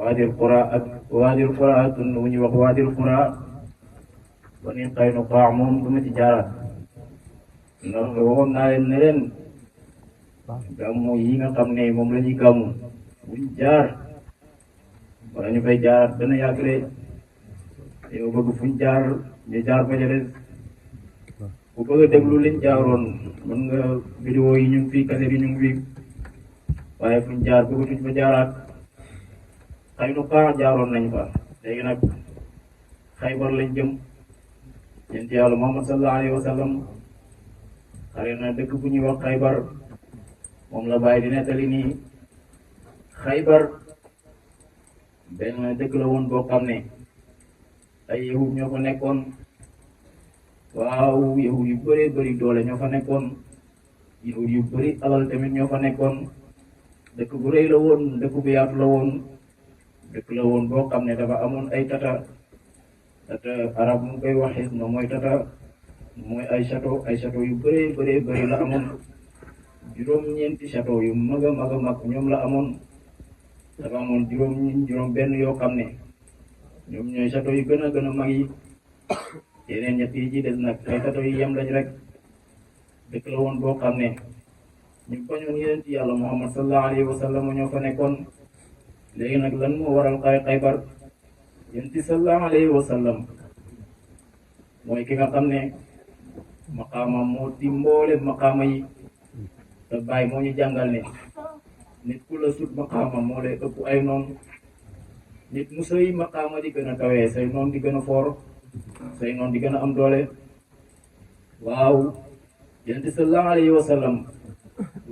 waadil qura ak waadil qura ak tund wu ñuy wax waadil qura Bani Qaynuqa moom du ma ci jaaraat ndax waxoon naa leen ne leen gàmmu yi nga xam ne moom la ñuy gàmmu buñ jaar wala ñu fay jaaraat dana yàgg de yow bëgg fuñ jaar ñu jaar fa ca des bu bëgg a déglu liñ jaaroon mën nga vidéo yi ñu ngi fi kaset yi ñu ngi fi waaye fuñ jaar bëggatuñ fa jaaraat Qaynuqa jaaroon nañ fa léegi nag Xaybar lañ jëm yonent Yàlla Muhammad sallallahu alayhi wa sallam xare na dëkk bu ñuy wax Xaybar moom la bàyyi di nettali nii Xaybar benn dëkk la woon boo xam ne ay yahud ñoo fa nekkoon waaw yahud yu bëree bëri doole ñoo fa nekkoon yahud yu bëri alal tamit ñoo fa nekkoon dëkk bu rëy la woon dëkk bu yaatu la woon dëkk la woon boo xam ne dafa amoon ay tata arab mu koy waxee moom mooy tata mooy ay château yu bëree bëri la amoon juróom-ñeenti château yu mag a mag ñoom la amoon dafa amoon juróom benn yoo xam ne ñoom ñooy château yu gën a mag yi yeneen ñett yi ci des nag ay château yu yem lañ rek dëkk la woon boo xam ne ñu bañoon yonent Yàlla Muhammad sallallahu alayhi wa sallam ñoo fa nekkoon léegi nag lan moo waral Xaybar yonent sallallahu alayhi wa sallam mooy ki nga xam ne maqaama moo ti mboole maqaama yi te bàyyi moo ñu jàngal ne nit ku la sut maqaama moo lay ëpp ay noon nit mu say maqaama di gën a kawee say noon di gën a foor say noon di gën a am doole waaw yonent sallallahu alayhi wa sallam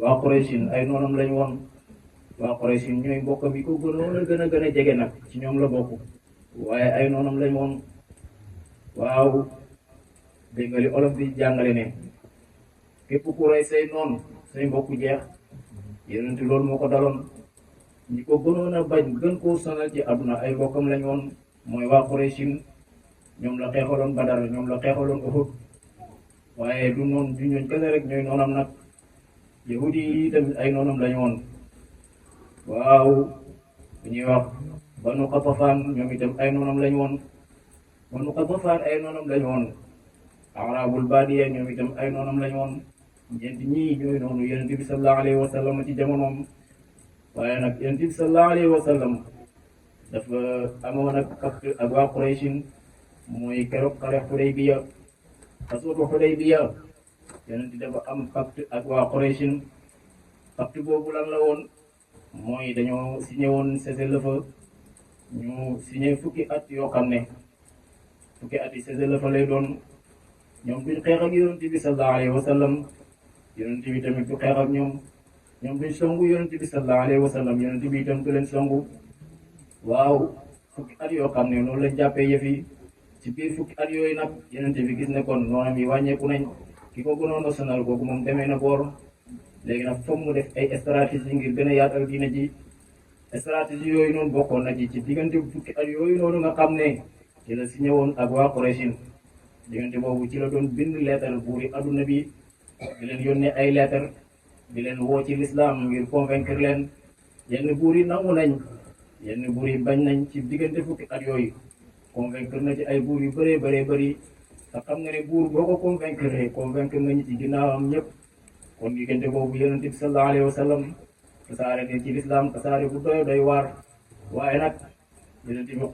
waa Qurayshin ay noonam lañ woon waa Qurayshin ñooy mbokkam yi ko gënoon a gën a jege nag ci ñoom la bokk waaye ay noonam lañ woon waaw dégg nga li olof di jàngale ne képp ku rey say noon say mbokk jeex yonent loolu moo ko daloon ñi ko gënoon a bañ gën koo sonal ci àdduna ay mbokkam lañ woon mooy waa Qurayshin ñoom la xeexaloon Badar ñoom la xeexaloon Uhud waaye du noon du ñooñ kese rek ñooy noonam nag yahudi yi tamit ay noonam lañ woon waaw bu ñuy wax Banu Qatafaan ñoom itam ay noonam lañ woon Banu Qatafaan ay noonam lañ woon arabul badiya ñoom itam ay noonam lañ woon ñeenti ñii ñooy noonu yonent bi sallallahu alayhi wa sallam ci jamonoom waaye nag yonent bi sallallahu alayhi wa sallam dafa amoon ak pacte ak waa Qurayshin mooy keroog xare Xudaybiya xaswatu Xudaybiya yonent dafa am pacte ak waa Qurayshin pacte boobu lan la woon mooy dañoo signé woon cessez-le-feu ñu signé fukki at yoo xam ne fukki at yi cessez-le-feu lay doon ñoom duñ xeex ak yonent bi sallallahu alayhi wa sallam yonent bi tamit du xeex ak ñoom duñ songu yonent bi sallallahu alayhi wa sallam yonent bi itam du leen songu waaw fukki at yoo xam ne noonu lañ jàppee yëf yi ci biir fukki at yooyu nag yonent bi gis ne kon noonam yi wàññeeku nañ ki ko gënoon a sonal kooku moom demee na boor léegi nag foog mu def ay stratégie ngir gën a yaatal diina ji stratégie yooyu noonu bokkoon na ci diggante fukki at yooyu noonu nga xam ne ci la signé woon ak waa Qurayshin diggante boobu ci la doon bind leetar buuri adduna bi di leen yónnee ay leetar di leen woo ci l'islam ngir convaincre leen yenn buur yi nangu nañ yenn buur yi bañ nañ ci diggante fukki at yooyu convaincre na ci ay buur yu bëree bëri te xam nga ne buur boo ko convaincre nga ñi ci ginnaawam ñëpp kon diggante boobu yonent bi sallallahu alayhi wa sallam tasaare ne ci l'islam tasaare bu doy waar waaye nag yonent bi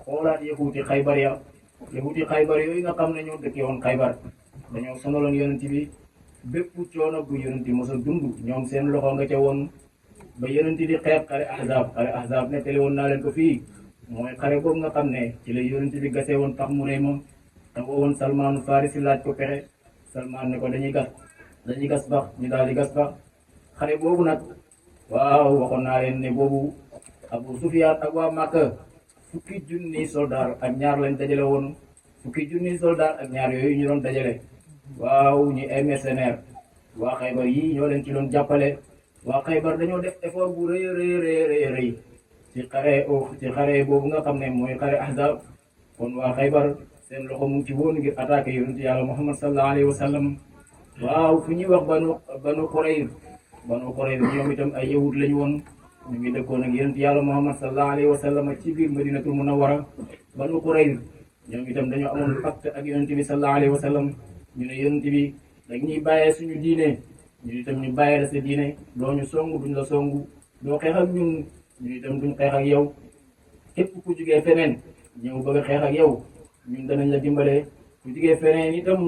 xoolaat yahuuti Xaybar yooyu nga xam ne ñoo dëkkee woon Xaybar dañoo sonaloon yonent bi bépp coono bu yonent mos a dund ñoom seen loxo nga ca woon ba yonent di xeex xare ahzab nettali woon naa leen ko fii mooy xare boobu nga xam ne ci la yonent bi gasee woon tax mu rëy moom te woon Salmaan Farisi laaj ko pexe Salmaan ne ko dañuy gas bax ñu daal di gas bax xare boobu nag waaw waxoon naa leen ne boobu Abu Sufyaan ak waa Makka fukki junni soldaar ak ñaar lañ dajale woon fukki junni soldaar ak ñaar yooyu ñu doon dajale waaw ñu ay mercenaires waa Xaybar yi ñoo leen ci doon jàppale waa Xaybar dañoo def effort bu rëy ci xare boobu nga xam ne mooy xare Ahzab kon waa Xaybar seen loxo mu ci woon ngir attaqué yonent Yàlla Muhammad sallallahu alayhi wa sallam waaw fu ñuy wax banu Qurayza ñoom itam ay yahud lañu woon ñu ngi dëkkoon ak yonent yàlla Muhammad sallallahu alayhi wa sallam ci biir Madinatul Munawwara Banu Qurayza ñoom itam dañoo amoon pacte ak yonent bi sallallahu alayhi wa sallam ñu ne yonent bi dañuy bàyyee suñu diine ñu itam ñu bàyyee la sa diine doo ñu songu duñ la songu doo xeex ak ñun ñu itam duñ xeex ak yow képp ku jugee feneen ñëw bëgg a xeex ak yow ñun danañ la dimbale ku jugee feneen itam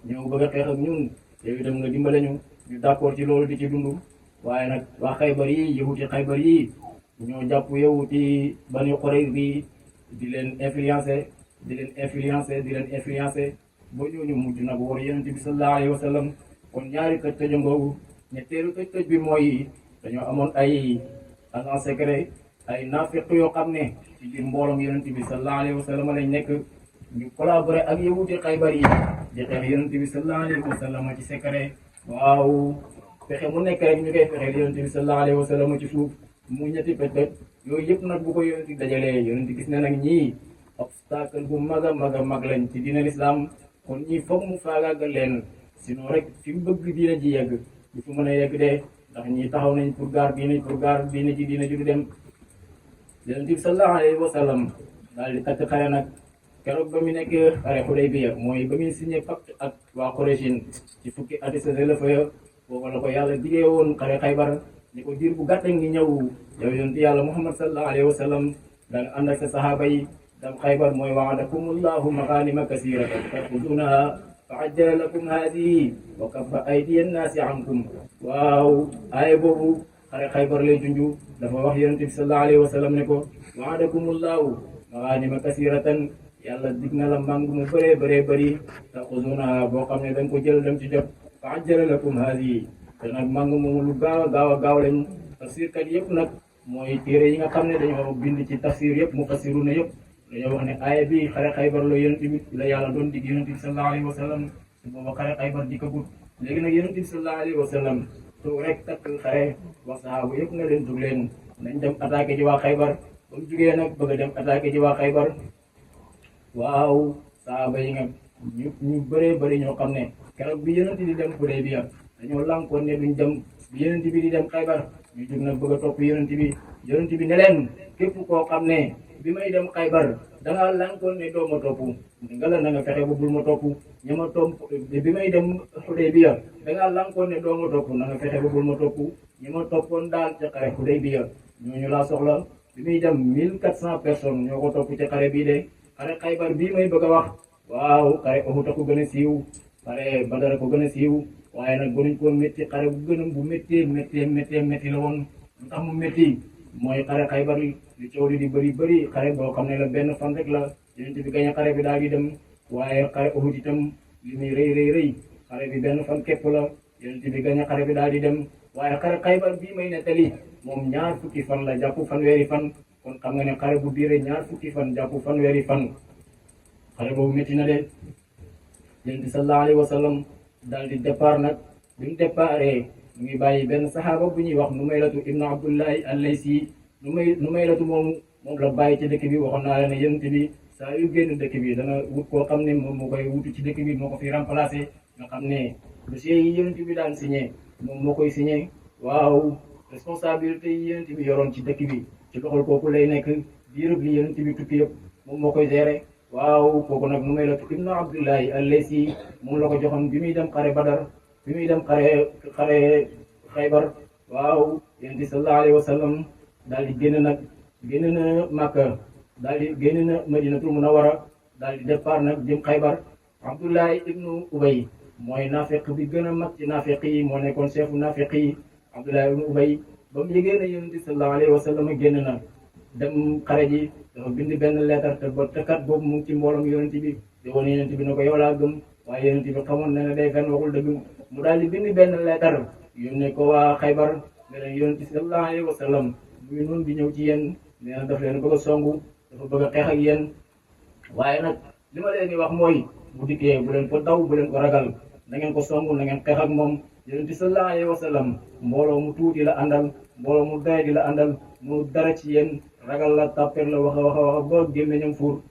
ñëw bëgg a xeex ak ñun yow itam nga dimbale ñu d'accord ci loolu di ci dund waaye nag waa Xaybar yi yahuti Xaybar yi ñoo jàpp yahuti Banu Qurayza bi di leen influencer di leen influencer ba ñooñu mujj nag war yonent bi sallallahu alayhi wa sallam kon ñaari tëj ngoogu ñetteelu tëj bi mooy dañoo amoon ay agent secret ay nafiq yoo xam ne ci biir mbooloom yonent bi sallallahu alayhi wa sallam lañ nekk ñu collaborer ak yahuti Xaybar yi di xeex yonent bi sallallahu alayhi wa sallam ci secret waaw fexe mu nekk rek ñu koy fexeel yonent bi sallallahu alayhi wa sallam ci suuf mu ñetti pej yooyu yëpp nag bu ko yonent dajalee yonent gis na nag ñii obstacle bu mag a mag lañ ci diine l'islam kon ñii foog mu faagaagal leen sinon rek fi mu bëgg diine ji yegg du fu mën a yegg de ndax ñii taxaw nañ pour gaar diine ji du dem yonent bi sallallahu alayhi wa sallam daal di takk xare nag keroog ba mu nekk xare Xudaybiya mooy ba muy signé pacte ak waa Quraysh ci fukki ati sa la fa boobu la ko yàlla digee woon xare Xaybar ni ko diir bu gàtt ngi ñëw yow yonent yàlla Muhammad sallallahu alayhi wa sallam danga ànd ak sa sahaaba yi dam Xaybar mooy wa'adakumullahu maghanima kasiratan ta'khudunaha fa'ajjala lakum hadhihi wa kaffa aydiya an-nasi ankum waaw aaya boobu xare Xaybar lay junju dafa wax yonent bi sallallahu alayhi wa sallam ne ko wa'adakumullahu maghanima kasiratan yàlla dig na la màng mu bëree bëri ta'khudunaha boo xam ne dañ ko jël dem ci jot fa'ajjala lakum hadhihi te nag màng moomu lu gaaw a gaaw lañ tafsirkat yëpp nag mooy téere yi nga xam ne dañoo bind ci tafsir yëpp mufassiruna yëpp dañoo wax ne aaya bi xare Xaybar la yonent bi la yàlla doon dig yonent bi sallallahu alayhi wa sallam te booba xare Xaybar di ko gudd léegi nag yonent bi sallallahu alayhi wa sallam toog rek takk xare wax sahaaba yëpp na leen jug leen nañ dem attaqué ji waa Xaybar ba mu jugee nag bëgg a dem attaqué ji waa Xaybar waaw sahaaba yi nga ñu bëree bëri ñoo xam ne keroog bi yonent di dem Hudaybiya dañoo lànkoon ne duñ dem bi yonent bi di dem Xaybar ñu jug nag bëgg a topp yonent bi ne leen képp koo xam ne bi may dem Xaybar dangaa lànkoon ne doo ma topp nga la na nga fexe ba bul ma topp ña ma topp bi may dem Hudaybiya dangaa lànkoon ne doo ma topp na nga fexe ba bul ma topp ñi ma toppoon daal ca xare Hudaybiya ñooñu laa soxla bi muy dem 1400 personnes ñoo ko topp ca xare bii de xare Xaybar bii may bëgg a wax waaw xare Uhud ko gën a siiw xare Badar ko gën a siiw waaye nag gënuñ ko métti xare bu gën a bu métti la woon lu tax mu métti mooy xare Xaybar li coow li di bëri xare boo xam ne la benn fan rek la yonent bi gañ xare bi daal di dem waaye xare Uhud itam li muy rëy xare bi benn fan képp la yonent bi gañ xare bi daal di dem waaye xare Xaybar bii may nettali moom ñaar fukki fan la jàpp fanweeri fan kon xam nga ne xare bu diire ñaar fukki fan jàpp fanweeri fan xare boobu métti na de yonent bi sallallahu alayhi wa sallam daal di départ nag bi mu départee mu ngi bàyyi benn saxaaba bu ñuy wax Numaylatu ibnu Abdullahi al-Laysi Numaylatu moom la bàyyi ci dëkk bi waxoon naa la ne yonent bi saa yu génn dëkk bi dana wut koo xam ne moom moo koy wutu ci dëkk bi moo ko fi remplacé nga xam ne dossier yi yonent bi daan signé moom moo koy signé waaw responsabilité yi yonent bi yoroon ci dëkk bi ci loxol kooku lay nekk diirub li yonent bi tukki yëpp moom moo koy gérer waaw kooku nag Numaylatu ibnu Abdullahi al-Laysi moom la ko joxoon bi muy dem xare Badar bi muy dem xare Xaybar waaw yonent bi sallallahu alayhi wa sallam daal di génn na Makka daal di génn na Madinatul Munawwara daal di départ nag jëm Xaybar Abdullahi ibnu Ubay mooy naafeq bi gën a mag ci naafeq yi moo nekkoon chefu naafeq yi Abdullahi ibnu Ubay ba mu yëgee ne yonent bi sallallahu alayhi wa sallam génn na dem xare ji dafa bind benn leetar te ba tëkkat boobu mu ngi ci mbooloom yonent bi di woon yonent bi ne ko yow laa gëm waaye yonent bi xamoon na ne day fen waxul dëgg mu daal di bind benn leetar yónnee ko waa Xaybar ne leen yonent bi sallallahu alayhi wa sallam muy noonu di ñëw ci yéen nee na daf leen bëgg a songu dafa bëgg a xeex ak yéen waaye nag li ma leen di wax mooy bu dikkee bu leen ko daw bu leen ko ragal na ngeen ko songu na ngeen xeex ak moom yonent bi sallallahu alayhi wa sallam mbooloo mu tuuti la àndal mbooloo mu doy di la àndal mu dara ci yéen ragal la tàpper la wax a ba gémmiñam fuur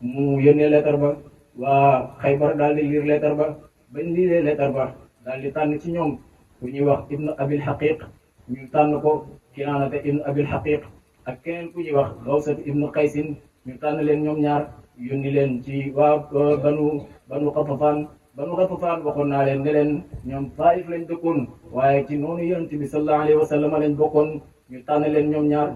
mu yónnee leetar ba waa Xaybar daal di lire leetar ba bañ liiree leetar ba daal di tànn ci ñoom ku ñuy wax ibnu abil haqiq ñu tànn ko Kinaanata ibn Abil Haqiq ak keneen ku ñuy wax Gawsat ibnu Qaysin ñu tànn leen ñoom ñaar yónni leen ci waa banu Xatafaan waxoon naa leen ne leen ñoom Taif lañ dëkkoon waaye ci noonu yonent bi sallallahu alayhi wa sallam lañ bokkoon ñu tànn leen ñoom ñaar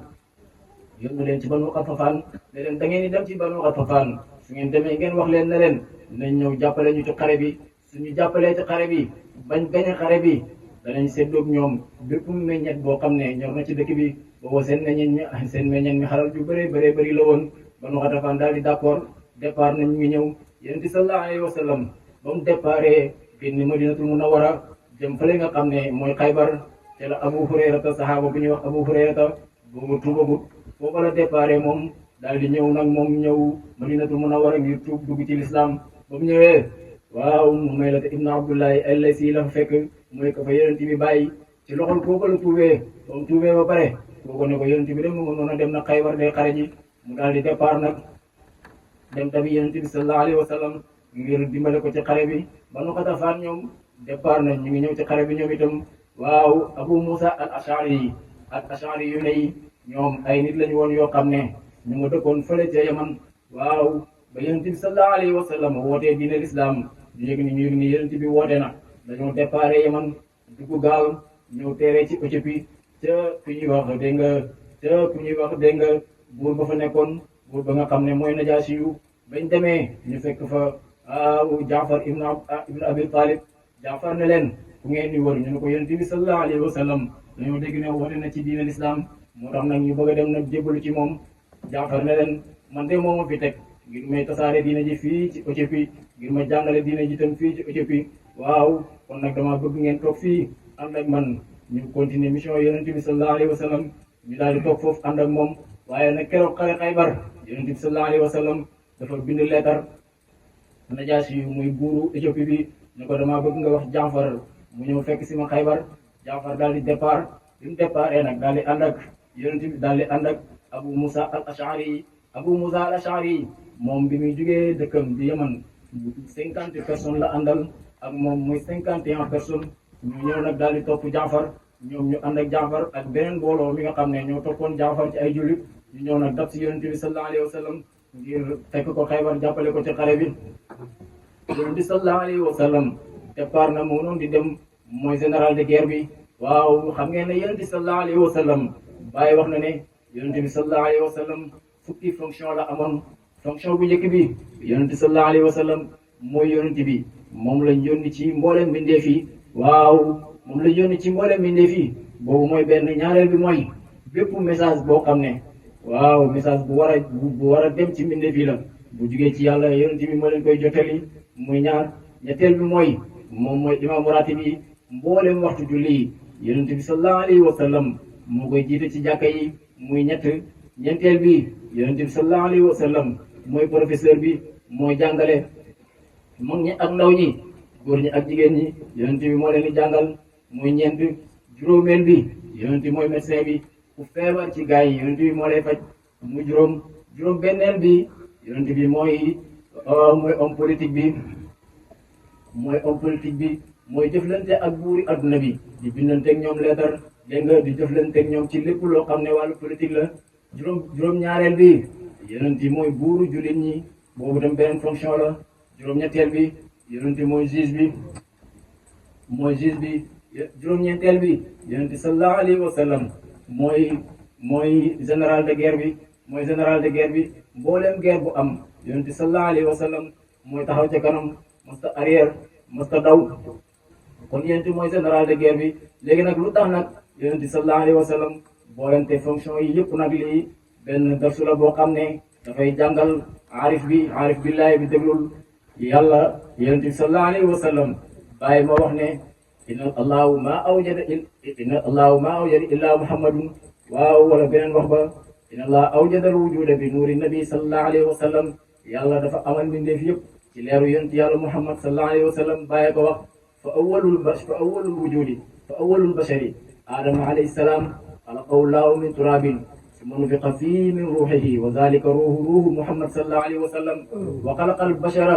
yónni leen ci banu Xatafaan ne leen da ngeen di dem ci banu Xatafaan su ngeen demee ngeen wax leen ne leen nañ ñëw jàppale ñu ci xare bi suñu jàppalee ci xare bi bañ gañe xare bi danañ seddoog ñoom bépp meññet boo xam ne ñor na ci dëkk bi boobu seen meññet mi xalal ju bëree bëri la woon banu Xatafaan daal di d'accord départ nañ ñu ngi ñëw yonent bi sallallahu alayhi wa sallam ba mu déparé génn Madinatul Munawwara jëm fële nga xam ne mooy Xaybar te la Abu Hurayrata saxaaba bu ñuy wax Abu Hurayrata boobu tuubagut foofu la déparé moom daal di ñëw nag moom ñëw Madinatul Munawwara ngir tuub dugg ci lislaam ba mu ñëwee waaw Mumaylata ibn Abdullahi al-Laysi la fa fekk mooy ko fa yonent bi bàyyi ci loxol kooku la tuubee ba mu tuubee ba pare kooku ne ko yonent bi dem mu noonu dem na Xaybar day xare ji mu daal di départ nag dem tamit yonent bi sallallahu alayhi wa sallam ngir dimbale ko ci xare bi banu Xatafaan ñoom départ nañ ñu ngi ñëw ci xare bi ñoom itam waaw Abu Musa al-Ash'ari yi ak Ash'ari yu ne yi ñoom ay nit lañu woon yoo xam ne ñu nga dëkkoon fële ca Yaman waaw ba yonent bi sallallahu alayhi wa sallam wootee diine l'islam ñu yëg ni yonent bi woote na dañoo départ Yaman dugg gaal ñëw teeree ci Éthiopie ca ku ñuy wax dégg nga buur ba fa nekkoon buur ba nga xam ne mooy Najaasi yu bañ demee ñu fekk fa Jaafar ibn Abi Talib Jaafar ne leen ku ngeen di wër ñu ne ko yonent bi sallallahu alayhi wa sallam dañoo dégg ne woote na ci diine l'islam moo tax nag ñu bëgg a dem nag jébbalu ci moom Jaafar ne leen man de moo ma fi teg ngir may tasaare diine ji fii ci Éthiopie ngir ma jàngale diine ji tam fii ci Éthiopie waaw kon nag dama bëgg ngeen toog fii ànd ak man ñu continuer mission yonent bi sallallahu alayhi wa sallam ñu daal di toog foofu ànd ak moom waaye nag keroog xare Xaybar yonent bi sallallahu alayhi wa sallam dafa bind leetar Najaasi yu muy buuru Éthiopie bi ne ko damaa bëgg nga wax Jaafar mu ñëw fekk si ma Xaybar Jaafar daal di départ bi mu départee nag daal di ànd ak yonent bi daal di ànd ak Abu Musa al-Ash'ari moom bi muy jugee dëkkam di Yaman 50 personnes la àndal ak moom muy 51 personnes ñu ñëw nag daal di topp Jaafar ñoom ñu ànd ak Jaafar ak beneen mbooloo mi nga xam ne ñoo toppoon Jaafar ci ay jullit ñu ñëw nag dab si yonent bi sallallahu alayhi wa sallam ngir fekk ko Xaybar jàppale ko ci xare bi yonent bi sallallahu alayhi wa sallam départ na moo noonu di dem mooy général de guerre bi waaw xam ngeen ne yonent bi sallallahu alayhi wa sallam Baay wax na ne yonent bi sallallahu alayhi wa sallam fukki fonction la amoon fonction bu njëkk bi yonent bi sallallahu alayhi wa sallam mooy yonent bi moom lañ yónni ci mboolem mbindeef yi waaw moom lañ yónni ci mboolem mbindeef yi boobu mooy benn ñaareel bi mooy bépp message boo xam ne waaw message bu war a dem ci mbindeef yi la bu jugee ci yàlla yonent bi moo leen koy jottali muy ñaar ñetteel bi mooy moom mooy imaamu ratib yi mboolem waxtu julli yi yonent bi sallallahu alayhi wa sallam moo koy jiite ci jàkka yi muy ñeenteel bi yonent bi sallallahu alayhi wa sallam mooy professeur bi mooy jàngale mag ñi ak ndaw ñi góor ñi ak jigéen ñi yonent bi moo leen di jàngal muy ñeent juróomeel bi yonent bi mooy médecin bi ku feebar ci gaa yi yonent bi moo lay faj muy juróom benneel bi yonent bi mooy homme politique bi mooy jëflante ak buuri adduna bi di bindanteeg ñoom leetar dégg nga di jëflanteeg ñoom ci lépp loo xam ne wàllu politique la juróom ñaareel bi yonent bi mooy buuru jullit ñi boobu tam beneen fonction la juróom-ñetteel bi yonent bi mooy juge bi juróom-ñeenteel bi yonent bi sallallahu alayhi wa sallam mooy général de guerre bi mbooleem guerre bu am yonent bi sallallahu alayhi wa sallam mooy taxaw ca kanam masta arrière masta daw kon yonent bi mooy général de guerre bi léegi nag lu tax nag yonent bi sallallahu alayhi wa sallam boolente fonction yi yëpp nag lii benn darsu la boo xam ne dafay jàngal aarif billahi bi déglul yàlla yonent bi sallallahu alayhi wa sallam bàyyi ma wax ne inna allahu ma awjada illa muhammadun waaw wala beneen wax ba inna allah awjada al wujuda bi nuuri nabi sallallahu alayhi wa sallam yàlla dafa amal mbindeef yëpp ci leeru yonent yàlla muhammad sallallahu alayhi wa sallam bàyyi ko wax fa awwalul bashari adama alayhi salaam xalaqahu llahu min turabin ثم نفخ فيه من روحه وذلك روح محمد صلى الله عليه وسلم وخلق البشر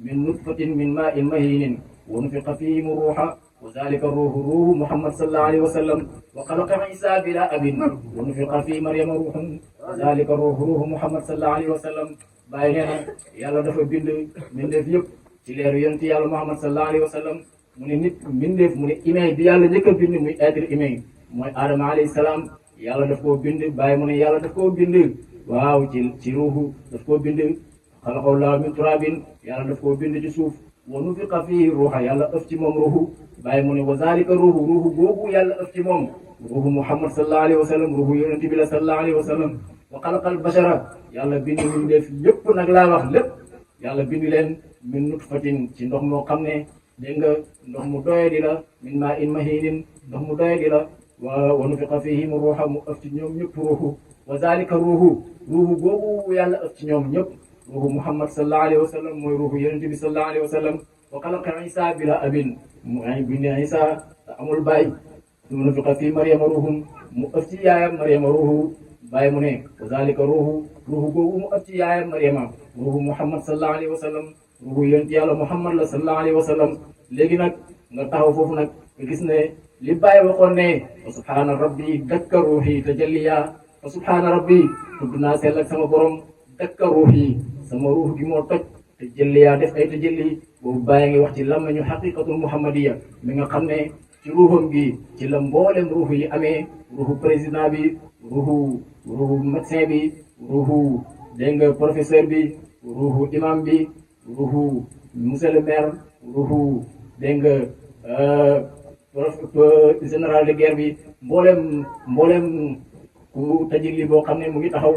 من نطفة من ماء مهين ونفخ فيه من روح wa zalika ruuhu Muhammad sallallahu alayhi wa sallam wa xalaqa Isa bila abin wa nufiqa fi Maryama ruuhun wa zalika ruuhu Muhammad sallallahu alayhi wa sallam bàyyi nee na yàlla dafa bind mbindeef yëpp ci leeru yonent yàlla Muhammad sallallahu alayhi wa sallam mu ne nit mbindeef mu ne humain bi yàlla njëkk a bind muy être humain mooy Adama alayhi salaam yàlla daf koo bind bàyyi mu ne yàlla daf koo bind waaw ci ruuhu daf koo bind xalaqahu llaahu min turaabin yàlla daf koo bind ci suuf wa nufiqa fiihi ruuha yàlla ëf ci moom ruuhu bàyyi mu ne wa zaalika ruuhu boobu yàlla ëf ci moom ruuhu Muhammad sallallahu alayhi wa sallam ruuhu yonent bi la sallallahu alayhi wa sallam wa xalaqal bashara yàlla bind ñu def yëpp nag laa wax lépp yàlla bind leen min nutfatin ci ndox moo xam ne dégg nga ndox mu doyadi la min maa in mahiinin ndox mu doyadi la wa nufiqa fiihi mu ruuha mu ëf ci ñoom ñëpp ruuhu wa zaalika ruuhu boobu yàlla ëf ci ñoom ñëpp ruuhu Muhammad sallallahu alayhi wa sallam mooy ruuhu yonent bi sallallahu alayhi wa sallam wa xalaqa Isa bila abin mu ay bind Isa te amul baay mu nufiqa fii Maryama ruuhum mu ëf ci yaayam Maryama ruuhu bàyyi mu ne wa zalika ruuhu boobu mu ëf ci yaayam Maryama ruuhu Muhammad sallallahu alayhi wa sallam ruuhu yonent yàlla Muhammad la sallallahu alayhi wa sallam léegi nag nga taxaw foofu nag nga gis ne li bàyyi waxoon ne wa subhaana rabbi dakka ruuhi tajalliya wa subhaana rabbi tudd naa sell ak sama borom dakka ruuhi sama ruux gi moo toj tajalliya def ay tajalli boobu bàyyi ngi wax ci làmmiñu xaqiqatul muhammadiya mi nga xam ne ci ruuxam gi ci la mboolem ruux yi amee ruuxu président bi ruuxu médecin bi ruuxu dégg nga professeur bi ruuxu imam bi ruuxu monsieur le maire ruuxu dégg nga général de guerre bi mboolem ku tajilli boo xam ne mu ngi taxaw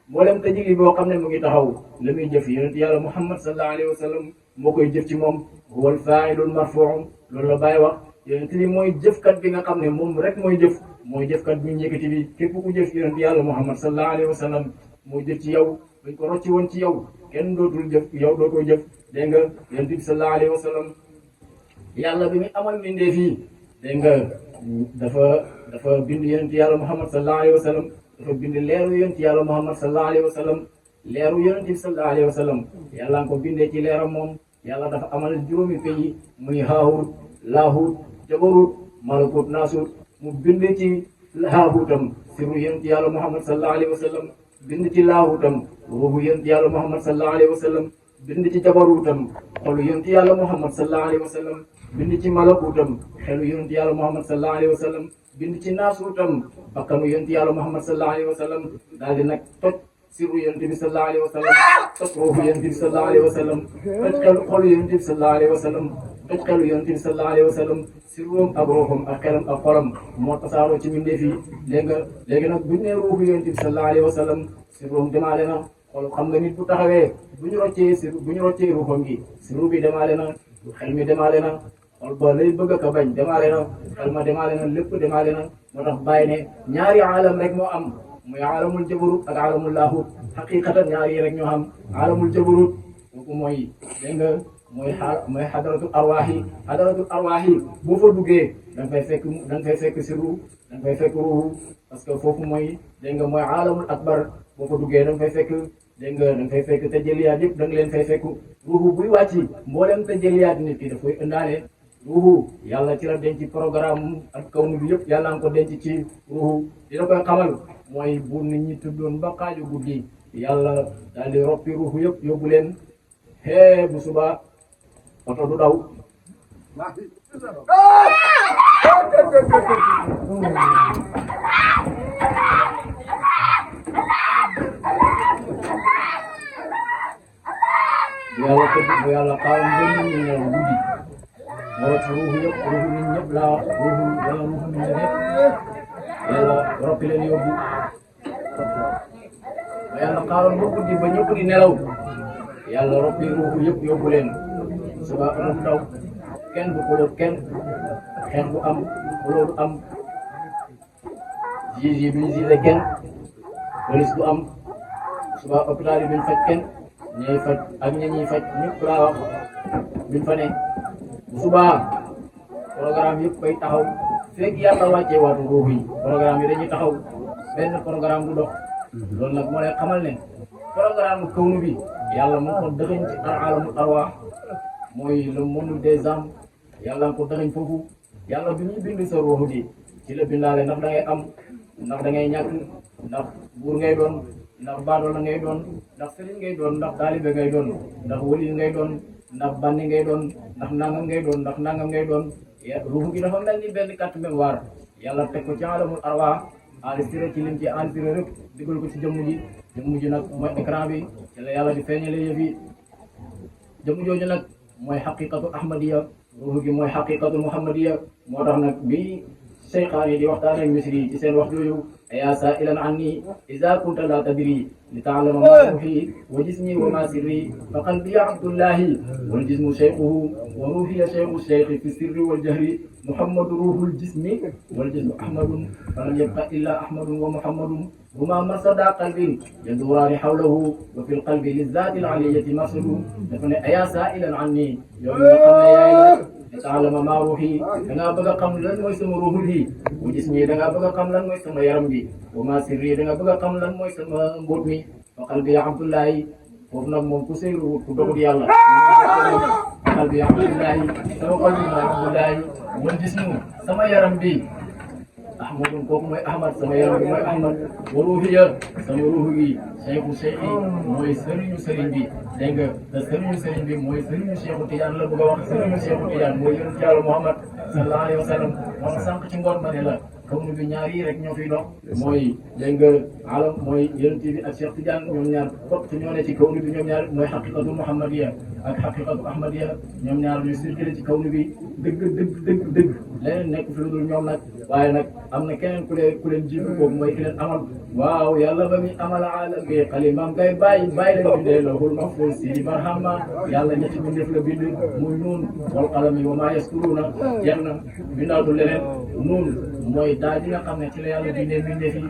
mboolem tajilli boo xam ne mu ngi taxaw la muy jëf yonent yàlla Muhammad sallallahu alayhi wa sallam moo koy jëf ci moom huwa al-faa'ilul marfuu' loolu la bàyyi wax yonent bi mooy jëfkat bi nga xam ne moom rek mooy jëfkat bi ñu yëkkati bi képp ku jëf yonent yàlla Muhammad sallallahu alayhi wa sallam moo jëf ci yow dañ ko rocci woon ci yow kenn dootul jëf yow dootoo jëf dégg nga yonent bi sallallahu alayhi wa sallam yàlla bi muy amal mbindeef yi dégg nga dafa bind yonent yàlla Muhammad sallallahu alayhi wa sallam dafa bind leeru yonent yàlla Muhammad sallallahu alayhi wa sallam leeru yonent bi sallallahu alayhi wa sallam yàlla nga ko bindee ci leeram moom yàlla dafa amal juróomi pays muy haahut laahut jabarut malakut naasut mu bind ci haahutam siru yonent yàlla Muhammad sallallahu alayhi wa sallam bind ci laahutam ruuhu yonent yàlla Muhammad sallallahu alayhi wa sallam bind ci jabaruutam xolu yonent yàlla Muhammad sallallahu alayhi wa sallam bind ci malakuutam xelu yonent yàlla Muhammad sallallahu alayhi wa sallam bind ci naasuutam bakkanu yonent yàlla Muhammad sallallahu alayhi wa sallam daal di nag toj siru yonent bi sallallahu alayhi wa sallam toj ruuhu yonent bi sallallahu alayhi wa sallam toj xelu xolu yonent bi sallallahu alayhi wa sallam toj xelu yonent bi sallallahu alayhi wa sallam siruum ak ruuxam ak xelam ak xolam moo tasaaroo ci mbindeef yi léegi nag buñ ne ruuhu yonent bi sallallahu alayhi wa sallam siruum demaale na xol xam nga nit bu taxawee bu ñu roccee ruuxam gi siru bi demaale na xel mi demaale na xol ba lay bëgg a ka bañ demaale na xel ma demaale na lépp demaale na moo tax bàyyi ne ñaari aalam rek moo am muy aalamul jabarut ak aalamul laahut xaqiqatan ñaari yi rek ñoo xam aalamul jabarut kooku mooy dégg nga mooy xadaratul arwaax yi boo fa duggee da nga fay fekk siru da nga fay fekk ruuhu parce que foofu mooy dégg nga mooy aalamul akbar boo fa duggee da nga fay fekk dégg nga da nga fay fekk tajaliyaat yëpp da nga leen fay fekk ruuhu buy wàcc mboolem tajaliyaat nit ki daf koy indaale ruuhu yàlla ci la denc programme ak kawnu bi yëpp yàlla nga ko denc ci ruuhu dina koy xamal mooy bu nit ñi tuddoon ba xaaju guddi yàlla daal di roppi ruuhu yëpp yóbbu leen bu suba oto du daw bu yàlla xaaral ba nit ñi ñëw guddi moo tax ruuxu nit ñëpp laa ruuxu nit ñi ñëpp yàlla roppi leen yóbbu ba yàlla xaaral ba guddi ba ñëpp di nelaw yàlla roppi ruuxu yëpp yóbbu leen suba oto du daw kenn du xulóot kenn xeex du am xulóo du am juge yi duñ juge kenn police du am suba hôpital yi duñ faj kenn ñooy faj ak ñuy faj ñëpp laa wax duñ fa ne bu subaa programme yëpp koy taxaw fekk yàlla wàccee waatu ruux yi programme yi dañuy taxaw benn programme du dox loolu nag moo lay xamal ne programme kawnu bi yàlla moo ko dëxëñ ci alamul arwaax mooy le monde des âmes yàlla nga ko dëxëñ foofu yàlla bi ñuy bind sa ruux gi ci la bindaale ndax da ngay am ndax da ngay ñàkk ndax buur ngay doon ndax baadoola ngay doon ndax sëriñ ngay doon ndax taalibe ngay doon ndax wali ngay doon ndax bandi ngay doon ndax nangam ngay doon ndax nangam ngay doon ruux gi dafa mel ni benn carte mémoire yàlla teg ko ci alamul arwa enregistré ci lim ci enregistré rek digal ko ci jëmm ji nag mooy écran bi ci la yàlla di feeñale yëf yi jëmm jooju nag mooy xaqiqatu ahmadiya ruux gi mooy xaqiqatu muhammadiya moo tax nag bi seyxaan yi di waxtaan ak misri ci seen wax jooju yaa saa'ilan anni iza kunta la tadri li ta'lama ma ruuhi wa jismi wa ma sirri fa qalbi abdullahi wal jismu shaykhuhu wa ruuhi shaykhu shaykhi fi sirri wal jahri muhammadu ruuhul jismi wal jismu ahmadun falam yabqa illa ahmadun wa muhammadun huma marsada qalbin yaduraani hawlahu wa fil qalbi lizaati al-aliyyati marsadu dafa ne yaa saa'ilan anni yow nga xam ne yaay li ta'lama ma ruuhi da ngaa bëgg a xam lan mooy sama ruuhu bi bu gis ñi da ngaa bëgg a xam lan mooy sama yaram bi wa ma sirri da nga bëgg a xam lan mooy sama mbóot mi fa qalbi abdullahi foofu nag moom ku seyru ku dogut yàlla qalbi abdullahi sama xol bi mooy abdullahi wal jismu sama yaram bi ahmadun kooku mooy ahmad sama yaram bi mooy ahmad wa ruuhiya sama ruuhu gi cheikhu cheikhi mooy sëriñu sëriñ bi dégg nga te sëriñu sëriñ bi mooy sëriñu cheikhu Tidiane la bëgg a wax sëriñu cheikhu Tidiane mooy yonent yàlla Muhammad sallallahu alayhi wa sallam wax sànq ci ngoon ma ne la comme bi ñaar yi rek ñoo fiy dox mooy dégg nga alam mooy yonent bi ak Cheikh Tidiane ñoom ñaar fokk ñoo ne ci kawnu bi ñoom ñaar mooy xaqiqatu muhammadiya ak xaqiqatu ahmadiya ñoom ñaar ñu circulé ci kawnu bi dëgg leneen nekk fi lu dul ñoom nag waaye nag am na keneen ku leen jiitu boobu mooy ki leen amal waaw yàlla ba muy amal alam bi xalimaam kay bàyyi leen bindee lahul mahfuz si barhama yàlla ñetti bindeef la bind muy nuun wal qalami wa maa yasturuuna jeex na bindaatu leneen nuun mooy daa di nga xam ne ci la yàlla bindee bindeef yi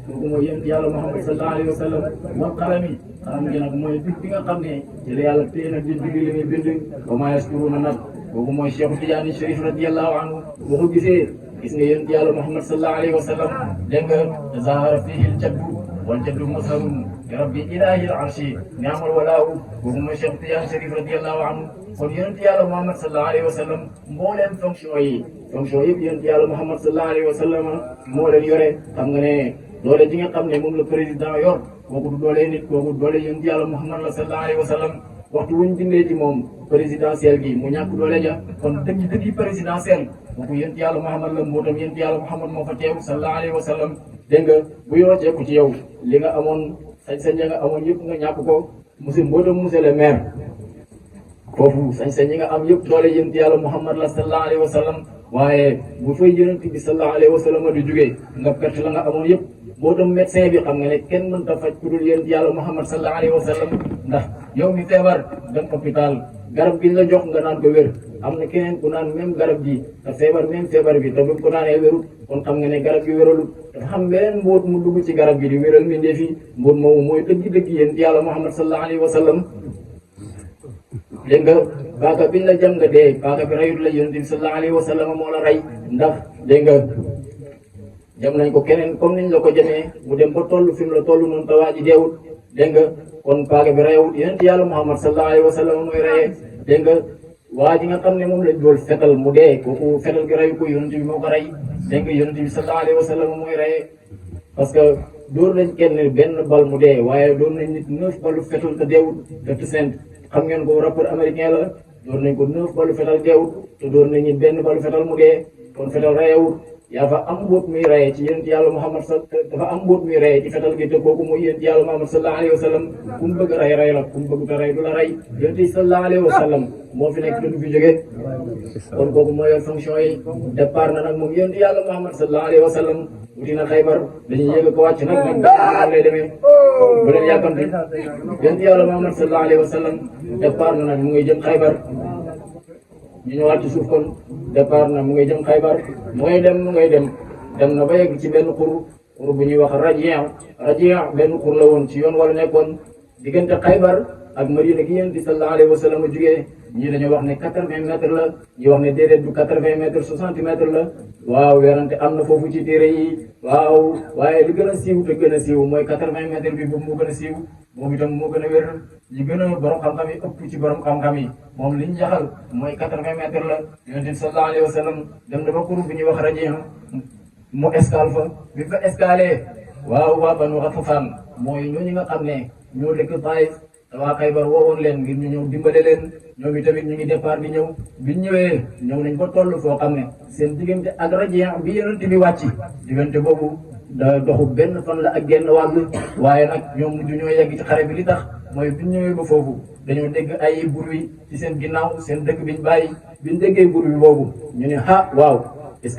kooku mooy yonent yàlla Muhammad sallallahu alayhi wa sallam wal qalami xalam gi nag mooy bi nga xam ne ci la yàlla téye nag di digg li muy bind wa maa yasturuuna nag kooku mooy Cheikh Tidiane Chérif radiyallahu anhu boo ko gisee gis nga yonent yàlla Muhammad sallallahu alayhi wa sallam dégg nga zahara fihi al-jaddu wal jaddu mazharun li rabbi ilahi al-arshi ni'mal walaahu kooku mooy Cheikh Tidiane Chérif radiyallahu anhu kon yonent yàlla Muhammad sallallahu alayhi wa sallam mbooleem fonction yëpp yonent yàlla Muhammad sallallahu alayhi wa sallam moo leen yore xam nga ne doole ji nga xam ne moom la président yor kooku du doole nit kooku doole yonent yàlla Muhammad la sallallahu alayhi wa sallam waxtu wuñ bindee ci moom présidentiel gi mu ñàkk doole ja kon dëgg présidentiel kooku yonent yàlla Muhammad la mbootam yonent yàlla Muhammad moo fa teew sallallahu alayhi wa sallam dégg nga bu yooceeku ci yow li nga amoon sañ-sañ nga amoon yëpp nga ñàkk ko mbootam monsieur le maire foofu sañ-sañ yi nga am yëpp doole yonent yàlla Muhammad la sallallahu alayhi wa sallam waaye bu fay yonent bi sallallahu alayhi wa sallam di jógee nga perte la nga amoon yëpp mbootam médecin bi xam nga ne kenn mënta faj ku dul yonent yàlla Muhammad sallallahu alayhi wa sallam ndax yow mi feebar dem hôpital garab gi la jox nga naan ko wér am na keneen ku naan même garab gi te feebar bi te bu ko naanee wérut kon xam nga ne garab gi wéralut dafa xam beneen mbóot mu dugg ci garab gi di wéral mbindeef yi mbóot moomu mooy dëgg yonent yàlla Muhammad sallallahu alayhi wa sallam dégg nga paaka biñ la jam nga dee paaka bi rayut la yonent bi sallallahu alayhi wa sallam moo la rey ndax dégg nga jam nañ ko keneen comme niñ la ko jamee mu dem ba toll fi mu la toll noonu te waa ji deewut dégg nga kon paaka bi rayewut yonent yàlla Muhammad sallallahu alayhi wa sallam mooy reyee dégg nga waa ji nga xam ne moom lañ dool fetal mu dee kooku fetal gi reyu ko yonent bi moo ko rey dégg nga yonent bi sallallahu alayhi wa sallam mooy reyee parce que dóor nañ kenn benn bal mu dee waaye dóor nañ nit 9 balu fetal te deewut te sent xam ngeen ko rapport américain la dóor nañ ko 9 balu fetal deewut te dóor nañ nit benn balu fetal mu dee kon fetal reyewut yaa fa am mbóot muy reyee ci yonent yàlla Muhammad dafa am mbóot muy reyee ci fetal gi te kooku mooy yonent yàlla Muhammad sallallahu alayhi wa sallam ku mu bëgg rey la ku mu bëgg te rey du la rey yonent sallallahu alayhi wa sallam moo fi nekk te du fi jóge kon kooku mooy yor fonction yi départ na nag moom yonent yàlla Muhammad sallallahu alayhi wa sallam wuti na Xaybar dañuy yëg ko wàcc nag nag lay demee bu leen yàkkamti yonent yàlla Muhammad sallallahu alayhi wa sallam départ na nag mu ngay jëm Xaybar ñu ñëwaat ci suuf kon départ na mu ngay jëm Xaybar mu ngay dem na ba yegg ci benn xur bu ñuy wax Raji' benn xur la woon ci yoon wala nekkoon diggante Xaybar ak Madina gi yonent bi sallallahu alayhi wa sallam jugee ñii dañoo wax ne 80 mètres la ñi wax ne déedéet du 80 mètres 60 mètres la waaw werante am na foofu ci téere yi waaw waaye li gën a siiw te gën a siiw mooy 80 mètres bi boobu moo gën a siiw moom itam moo gën a wér li gën a borom xam-xam yi ëpp ci borom xam-xam yi moom liñ jaxal mooy 80 mètres la yonent bi sallallahu alayhi wa sallam dem na ba kur bu ñuy wax rajo mu escale fa bi fa escale waaw waa Banu Ghatafaan mooy ñooñu nga xam ne ñoo dëkk Taïf te waa Xaybar woowoon leen ngir ñu ñëw dimbale leen ñoom itamit ñu ngi départ di ñëw biñ ñëwee ñëw nañ ba toll foo xam ne seen diggante ak Raji' bi yonent bi wàcc diggante boobu da doxu benn fan la ak genn wàll waaye nag ñoom mujj ñoo yegg ci xare bi li tax mooy biñ ñëwee ba foofu dañoo dégg ay bruit ci seen ginnaaw seen dëkk biñ bàyyi biñ déggee bruit boobu ñu ne waaw est-ce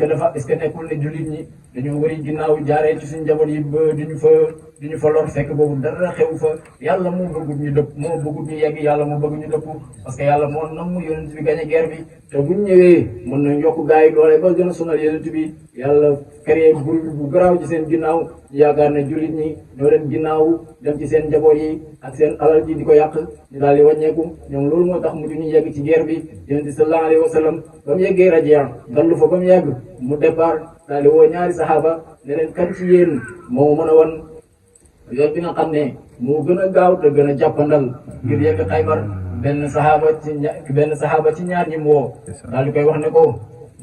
que nekkul ne jullit ñi dañoo wari ginnaaw jaaree ci suñu njaboot yi ba duñu fa lor fekk boobu dara xew fa yàlla moo bëggut ñu dëpp moo bëggut ñu yegg yàlla moo bëgg ñu dëpp parce que yàlla moo nam mu yonent bi gañe guerre bi te buñ ñëwee mën nañ yokk gars yi doole ba gën a sonal yonent bi yàlla créé bruit bu garaaw ci seen ginnaaw ñu yaakaar ne jullit ñi ñoo leen ginnaaw dem ci seen njaboot yi ak seen alal ji di ko yàq ñu daal di wàññeeku ñoom loolu moo tax mu ñu yegg ci guerre bi yonent bi sallallahu alayhi wa sallam ba mu yeggee Raji' dallu fa ba mu yegg mu départ daal di woo ñaari saxaaba ne leen kan ci yéen moo mën a wan yoon bi nga xam ne moo gën a gaaw te gën a jàppandal ngir yegg Xaybar benn saxaaba ci ñaar ñi mu woo daal di koy wax ne ko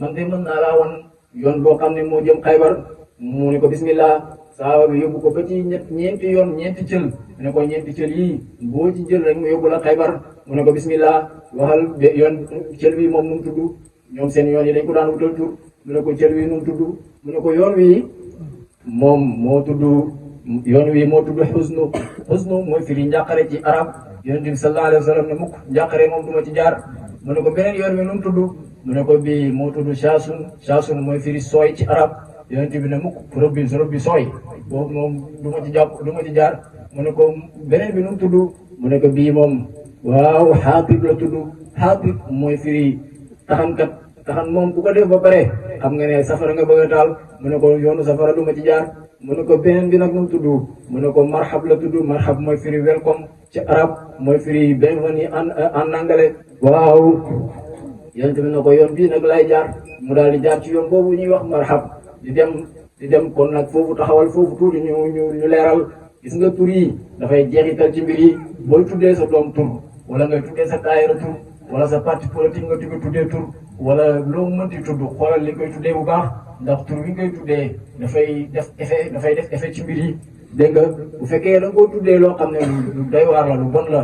man de mën naa laa wan yoon boo xam ne moo jëm Xaybar mu ne ko bismillah saxaaba bi yóbbu ko ba ci ñeenti cël mu ne ko ñeenti cël yii boo ci jël rek mu yóbbu la Xaybar mu ne ko bismillah waxal yoon cël bi moom nu mu tudd ñoom seen yoon yi dañ ko daan wutal tur mu ne ko cël wi nu mu tudd mu ne ko yoon wi moom moo tudd xusnu mooy firi njàqare ci arab yonent bi sallallahu alayhi wa sallam ne mukk njàqare moom duma ci jaar mu ne ko beneen yoon wi nu mu tudd mu ne ko bii moo tudd shaasun mooy firi sooy ci arab yonent bi ne mukk rëbb bi sooy boobu moom du ma ci jaar mu ne ko beneen bi nu mu tudd mu ne ko bii moom waaw xaatib la tudd xaatib mooy firi taxan moom ku ko def ba pare xam nga ne safara nga bëgg a taal mu ne ko yoonu safara du ma ci jaar mu ne ko beneen bi nag nu mu tudd mu ne ko marhab la tudd marhab mooy firi welcome ci arab mooy firi bienvenue en anglais waaw yonent bi ne ko yoon bii nag lay jaar mu daal di jaar ci yoon boobu ñuy wax marhab di dem kon nag foofu taxawal foofu tuuti ñu leeral gis nga tur yi dafay jeexital ci mbir yi booy tuddee sa doom tur wala ngay tuddee sa daayira tur wala sa parti politique nga tuddee tur wala loo mënti tudd xoolal li koy tuddee bu baax ndax tur bi ngay tuddee dafay def effet ci mbir yi dégg nga bu fekkee da nga koo tuddee loo xam ne lu doy waar la lu bon la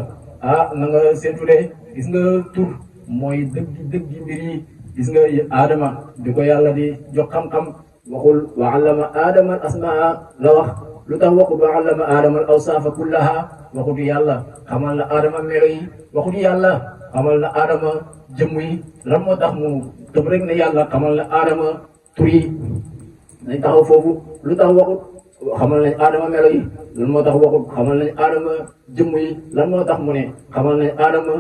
na nga seetulee gis nga tur mooy dëgg mbir yi gis nga Adama bi ko yàlla di jox xam-xam waxul wa allama Adama al asmaa la wax lu tax waxut wa allama Adama al awsaafa kullaha waxut yàlla xamal na Adama melo yi waxut yàlla xamal na Adama jëmm yi lan moo tax mu tëb rek ne yàlla xamal na Adama tur yi nañ taxaw foofu lu tax waxut xamal nañ Adama melo yi lan moo tax waxut xamal nañ Adama jëmm yi lan moo tax mu ne xamal nañ Adama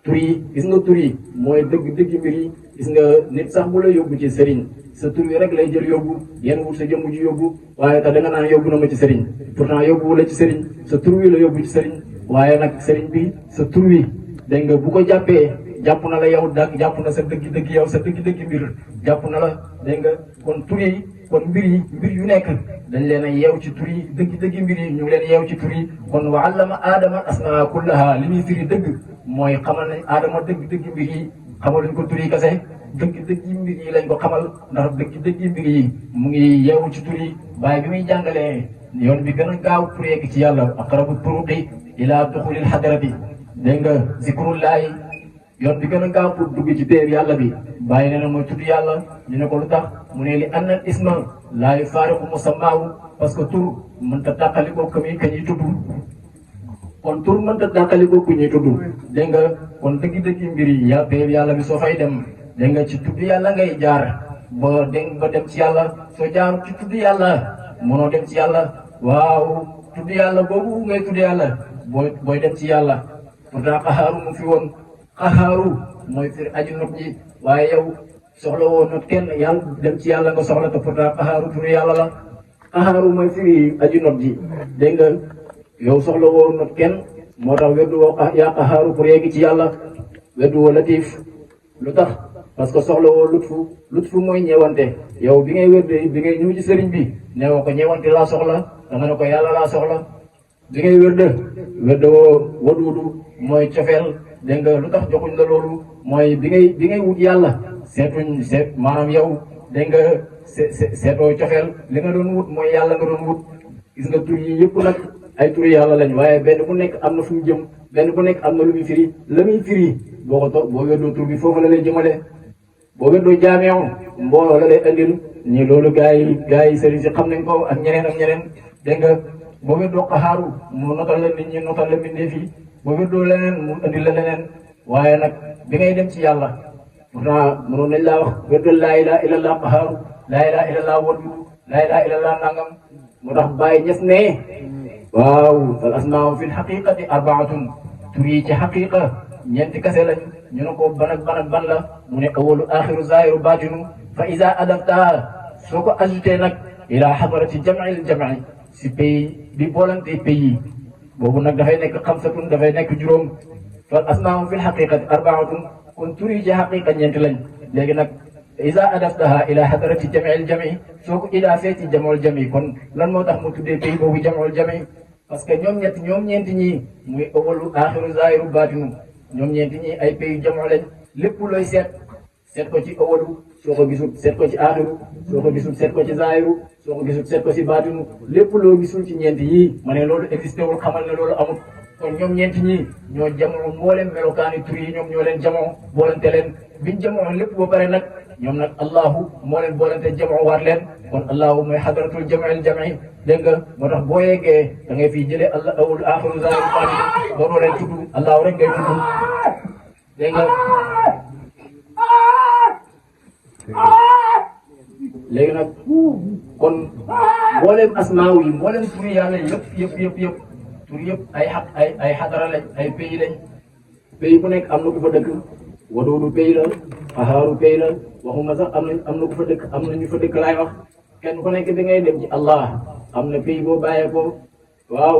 tur yi gis nga tur yi mooy dëgg mbir yi gis nga nit sax bu la yóbbu ci sëriñ sa tur yi rek lay jël yóbbu yenn wut sa jëmm ji yóbbu waaye te da nga naan yóbbu na ma ci sëriñ pourtant yóbbu la ci sëriñ sa tur wi la yóbbu ci sëriñ waaye nag sëriñ bi sa tur wi dégg nga bu ko jàppee jàpp na la yow jàpp na sa dëgg yow sa dëgg mbir jàpp na la dégg nga kon tur yi kon mbir yu nekk dañ leen a yeew ci tur yi dëgg mbir yi ñu ngi leen yeew ci tur yi kon wa allama Adama asmaa kullaha li ñuy firi dëgg mooy xamal nañ Adama dëgg mbir yi xamaluñ ko tur yi kese dëgg mbir yi lañ ko xamal ndax dëgg mbir yi mu ngi yeewu ci tur yi waaye bi muy jàngalee yoon bi gën a gaaw pour yegg ci yàlla aqrabu turuqi ila duxulil hadrati dégg nga zikrullahi yoon bi gën a gaaw pour dugg ci péer yàlla bi bàyyi nee na mooy tudd yàlla ñu ne ko lu tax mu ne li annal isma laa yufaariqu musammaahu parce que tur mënta tàqalikoo ka ñuy tudd kon tur mënta tàqalikoo ku ñuy tudd dégg nga kon dëgg mbir yi péer yàlla bi soo fay dem dégg nga ci tudd yàlla ngay jaar ba dem ci yàlla soo jaar ci tudd yàlla mënoo dem ci yàlla waaw tudd yàlla boobu ngay tudd yàlla booy dem ci yàlla pourtant xaxaaru mu fi woon xaxaaru mooy firi aju not ji waaye yow soxla woo not kenn yàlla dem ci yàlla nga soxla te pourtant xaxaaru turu yàlla la xaxaaru mooy firi aju not ji dégg nga yow soxla woo not kenn moo tax weddu woo yaa qaxaaru pour yegg ci yàlla weddu woo latif lu tax parce que soxla woo lutfu mooy ñeewante yow bi ngay wérde bi ngay ñëw ci sëriñ bi neewoo ko ñeewante laa soxla danga ne ko yàlla laa soxla bi ngay wérde woo waduudu mooy cofeel dégg nga lu tax joxuñ la loolu mooy bi ngay wut yàlla seet maanaam yow dégg nga seetoo cofeel li nga doon wut mooy yàlla nga doon wut gis nga tur yi yëpp nag ay turi yàlla lañ waaye benn bu nekk am na fu mu jëm benn bu nekk am na lu muy firi la muy firi boo ko toog boo weddoo tur bi foofu la lay jëmale boo weddoo jaameew mbooloo la lay andil ñii loolu gaa yi sëriñ si xam nañ ko ak ñeneen dégg nga boo weddoo qaxaaru mu notal la nit ñi notal la mbindee fii boo weddoo leneen mu andil la leneen waaye nag bi ngay dem ci yàlla pourtant mënoon nañ laa wax weddal laa ilaha illallah qaxaaru laa ilaha illallah wadudu laa ilaha illallah nangam moo tax bàyyi ñes ne waaw al asmaau fi lxaqiqati arbaatun tur yi ci xaqiqa ñeenti kase lañ ñu ne ko ban ak ban la mu ne awalu axiru zahiru batinu fa ida adaftaha soo ko ajouté nag ila xadarati jamil jami si pays bi boolante pays yi boobu nag dafay nekk xamsatun dafay nekk juróom fa asmaau fi lxaqiqati arbaatun kon tur yi ci xaqiqa ñeenti lañ léegi nag ida adaftaha ila xadarati jamil jami soo ko idaafee ci jamol jami kon lan moo tax mu tuddee pays boobu jamol jami parce que ñoom ñeenti ñii muy awalu axiru zahiru batinu ñoom ñeenti ñi ay pays jamoo lañ lépp looy seet ko ci awalu soo ko gisul seet ko ci aaxiru soo ko gisul seet ko ci zaahiru soo ko gisul seet ko ci baatinu lépp loo gisul ci ñeenti yii ma ne loolu existé wul xamal ne loolu amul kon ñoom ñeenti ñii ñoo jamoo mbooleem melokaani tur yi ñoom ñoo leen jamoo boolante leen biñ jamoo lépp ba pare nag ñoom nag allahu moo leen boolante jamoo waat leen kon allahu mooy xadaratul jamil jami dégg nga moo tax boo yeggee da ngay fii jëlee allah awul aaxiru zaahiru baatinu doonoo leen tudd allahu rek ngay tudd dégg nga léegi nag kon mbooleem asmaaw yi mbooleem turi yàlla yëpp tur yëpp ay xadara lañ ay pays lañ pays bu nekk am na ku fa dëkk waduudu pays la qaxaaru pays la waxuma sax am na ku fa dëkk am na ñu fa dëkk laay wax kenn ku nekk da ngay dem ci allah am na pays boo bàyyee ko waaw